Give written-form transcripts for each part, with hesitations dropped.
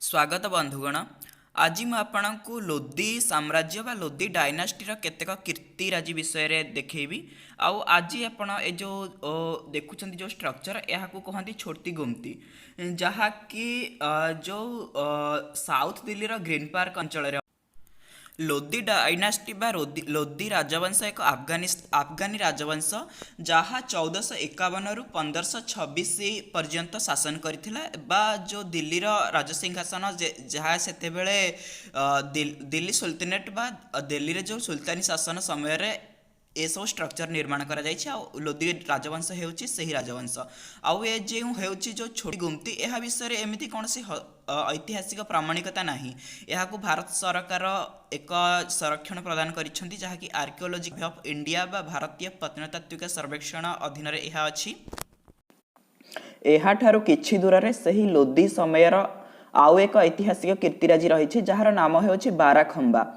स्वागत बंधुगण। आज मुझे लोदी साम्राज्य बा लोदी डायनास्टीर केतेक कीर्तिराजी विषय देखी। आज आपण ए जो देखुं जो स्ट्रक्चर यह कहते छोटी गुमती जहाँकि जो साउथ दिल्ली ग्रीन पार्क अंचल लोदी डायनास्टी बा लोदी राजवंश एक अफगानी राजवंश जहाँ 1451 रु 1526 पर्यंत शासन करथिला बा जो दिल्ली राजसिंहासन जहाँ से दिल्ली सुल्तानेट बा दिल्ली रे जो सुल्तानी शासन समय रे ए सब स्ट्रक्चर निर्माण करा जायछि। लोदी राजवंश हेउछि सही राजवंश। आउ ए जे हेउछि जो छोटी गुमती यह विषय एमिति कौनसी ऐतिहासिक प्रामाणिकता नाही। यहाकू भारत सरकार एक संरक्षण प्रदान करिसेंति जहाँकि आर्कियोलॉजी ऑफ इंडिया बा भारतीय प्रत्नतात्विक सर्वेक्षण अधीन रे यह अछि। एहाठारु किछि दूर रे सही लोदी समयर आउ एक ऐतिहासिक कीर्तिराजी रहिछि जहार नाम हेउछि बाराखंबा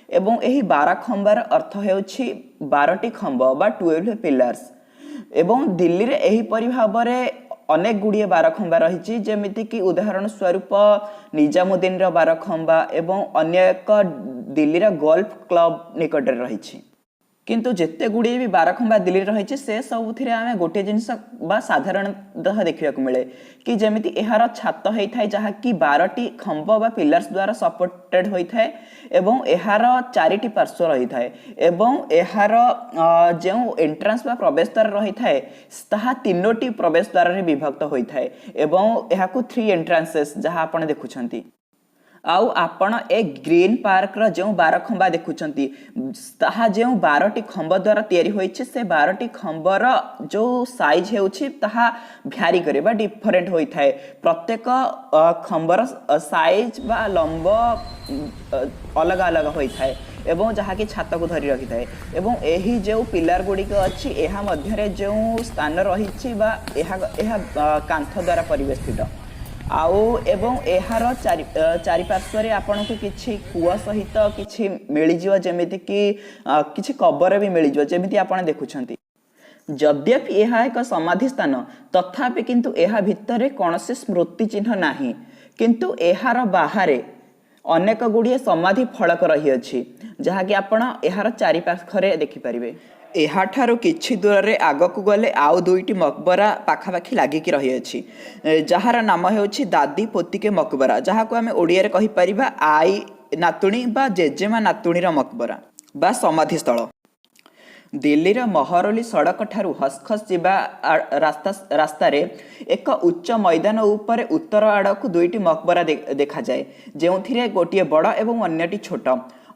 एवं एही बाराखंबार अर्थ हेउछि 12टी खंब बा 12 पिलर्स एवं दिल्ली रे एही परि भाबरे अनेक गुड़िए बारखंबा रही जेमिति कि उदाहरण स्वरूप निजामुद्दीन रो बारखंबा एवं अन्य एक दिल्ली रो गोल्फ क्लब निकट रही। किंतु जेते गुड़िए भी बारखंबा दिल्ली रही से सबुथिरे आमे गोटे जिनस बा साधारणतः देखिया को मिले कि जेमिति एहार छात होता है जहाँ कि 12टी खंब बा पिलर्स द्वारा सपोर्टेड होता है एवं एहार 4टी पार्श्व रही थाए एवं एहार जो एंट्रांस बा प्रवेश द्वार रही थाए ताहा 3टी प्रवेश द्वार रे विभक्त होता है एवं एहाकू 3 एंट्रांसेस जहाँ आपण देखुछंती। आउ आपण ए ग्रीन पार्क रो जो 12 खंबा देखुछंती ताहा जो 12टी खंब द्वारा तैयारी होइछे से 12टी खंबर जो साइज हेउछि ताहा भ्यारी करे बा डिफरेंट होई थाए। प्रत्येक खंबर साइज बा लंब अलग अलग होई थाए एवं जहाँ की छात को धरी रखी थाए एवं एही जो पिलर गुड़िक अच्छी एहा मध्यरे जो स्थान रही बा एहा कांथ द्वारा परिवेष्टित आउ एवं एहार चारि पार्श्व रे आपन को किछि कुआ सहित किछि मिली जिवो जेमिति कि किछि कबर भी मिली जिवो जेमिति आपन देखुछंती। यद्यपि एहा एक समाधि स्थान तथापि किंतु एहा भितरे कोनोसी स्मृति चिन्ह नाही किंतु एहार बाहरे अनेक गुड़िए समाधि फलक रही अछि जहाँ कि आपण एहार चारि पाखरे देखि परिबे। एहाठारु किछि दूर रे आगकू गले आउ 2टी मकबरा पाखापाखि लागिकी रही अछि जहार नाम हेउछि दादी पोतिके मकबरा जहाँ को आमे ओडिया रे कहि परिबा आई नातुणी बा जेजेमा नातुणी रो मकबरा बा समाधि स्थल। दिल्ली रो महरौली सड़क ठारू हसखस जिबा रास्ता रे एक उच्च मैदान ऊपर उत्तर आड़क 2टी मकबरा देखा जाए जेउथिरे गोटिए बड़ एवं अन्यटी छोट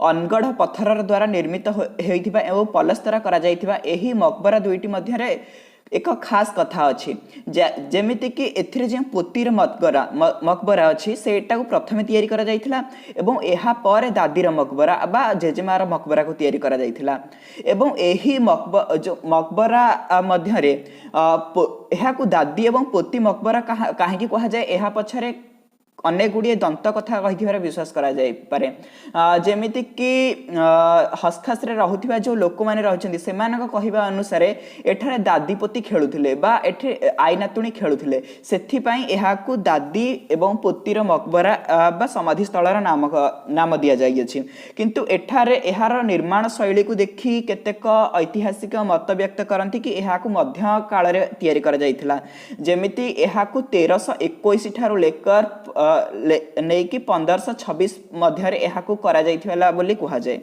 अनगढ़ पत्थर द्वारा निर्मित होइथिबा एवं पलस्तर करा जाइथिबा एही मकबरा 2टी मध्यरे एक खास कथा अछि जेमिति कि एथिरे जे पोतीर मकबरा अछि सेटा को प्रथमे तयारी करा जाइथिला एवं एहा पर दादीर मकबरा बा जेजेमार मकबरा को तयारी करा जाइथिला एवं एही मकबरा मध्यरे एहा को दादी एवं पोती मकबरा काहेकि कहा जाए एहा पछरे अनेक गुड़िए दंत कथा कही विश्वास करा जाय पारे जेमिति कि हसखास रे रहुथिबा जो लोक माने रहछन्ती सेमानक कहिबा अनुसार एठारे दादी पोती खेलुथिले बा एठे आई नातुणी खेलुथिले सेथि पई एहाकू दादी एवं पोतीर मकबरा बा समाधि स्थलर नाम दिया जाय अछि। किंतु एठारे एहार निर्माण शैली को देखि केतेक ऐतिहासिक मत व्यक्त करंती कि एहाकू मध्य काल रे तयारी करा जायथिला जेमिति एहाकू 1321 ठारू लेकर नहीं कि 1526 मध्य एहाकू करा जाइथिला बोली कहा जाए।